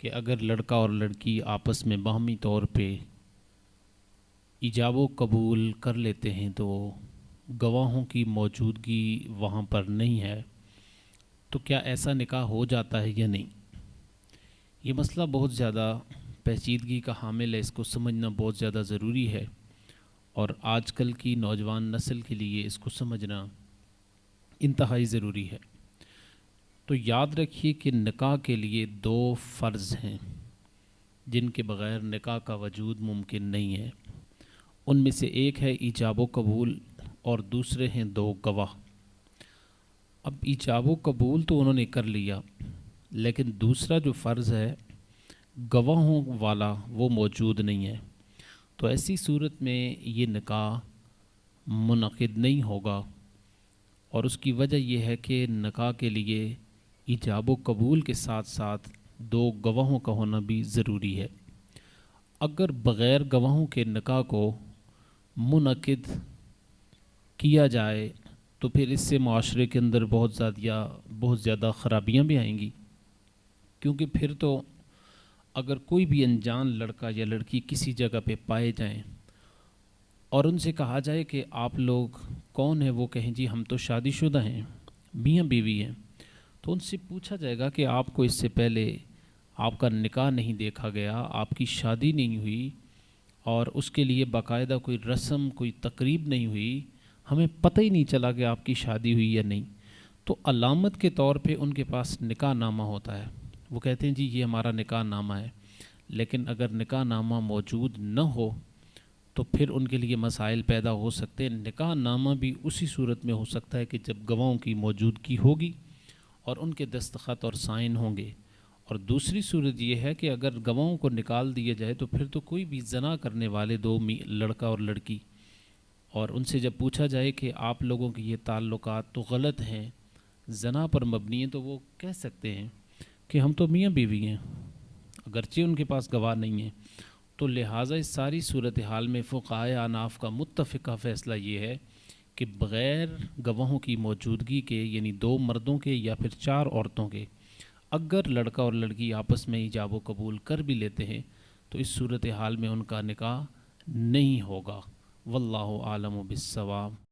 کہ اگر لڑکا اور لڑکی آپس میں باہمی طور پہ ایجاب و قبول کر لیتے ہیں تو گواہوں کی موجودگی وہاں پر نہیں ہے تو کیا ایسا نکاح ہو جاتا ہے یا نہیں؟ یہ مسئلہ بہت زیادہ پیچیدگی کا حامل ہے، اس کو سمجھنا بہت زیادہ ضروری ہے، اور آج کل کی نوجوان نسل کے لیے اس کو سمجھنا انتہائی ضروری ہے۔ تو یاد رکھیے کہ نکاح کے لیے دو فرض ہیں جن کے بغیر نکاح کا وجود ممکن نہیں ہے۔ ان میں سے ایک ہے ایجاب و قبول اور دوسرے ہیں دو گواہ۔ اب ایجاب و قبول تو انہوں نے کر لیا، لیکن دوسرا جو فرض ہے گواہوں والا وہ موجود نہیں ہے، تو ایسی صورت میں یہ نکاح منعقد نہیں ہوگا، اور اس کی وجہ یہ ہے کہ نکاح کے لیے ایجاب و قبول کے ساتھ ساتھ دو گواہوں کا ہونا بھی ضروری ہے۔ اگر بغیر گواہوں کے نکاح کو منعقد کیا جائے تو پھر اس سے معاشرے کے اندر بہت زیادہ خرابیاں بھی آئیں گی، کیونکہ پھر تو اگر کوئی بھی انجان لڑکا یا لڑکی کسی جگہ پہ پائے جائیں اور ان سے کہا جائے کہ آپ لوگ کون ہیں، وہ کہیں جی ہم تو شادی شدہ ہیں، میاں بیوی ہیں، تو ان سے پوچھا جائے گا کہ آپ کو اس سے پہلے آپ کا نکاح نہیں دیکھا گیا، آپ کی شادی نہیں ہوئی، اور اس کے لیے باقاعدہ کوئی رسم کوئی تقریب نہیں ہوئی، ہمیں پتہ ہی نہیں چلا کہ آپ کی شادی ہوئی یا نہیں۔ تو علامت کے طور پہ ان کے پاس نکاح نامہ ہوتا ہے، وہ کہتے ہیں جی یہ ہمارا نکاح نامہ ہے، لیکن اگر نکاح نامہ موجود نہ ہو تو پھر ان کے لیے مسائل پیدا ہو سکتے ہیں۔ نکاح نامہ بھی اسی صورت میں ہو سکتا ہے کہ جب گواہوں کی موجودگی ہوگی اور ان کے دستخط اور سائن ہوں گے، اور دوسری صورت یہ ہے کہ اگر گواہوں کو نکال دیا جائے تو پھر تو کوئی بھی زنا کرنے والے دو لڑکا اور لڑکی، اور ان سے جب پوچھا جائے کہ آپ لوگوں کے یہ تعلقات تو غلط ہیں، زنا پر مبنی ہیں، تو وہ کہہ سکتے ہیں کہ ہم تو میاں بیوی ہیں، اگرچہ ان کے پاس گواہ نہیں ہیں۔ تو لہٰذا اس ساری صورتحال میں فقہائے احناف کا متفقہ فیصلہ یہ ہے کہ بغیر گواہوں کی موجودگی کے، یعنی دو مردوں کے یا پھر چار عورتوں کے، اگر لڑکا اور لڑکی آپس میں ایجاب و قبول کر بھی لیتے ہیں تو اس صورتحال میں ان کا نکاح نہیں ہوگا۔ واللہ عالم بالصواب۔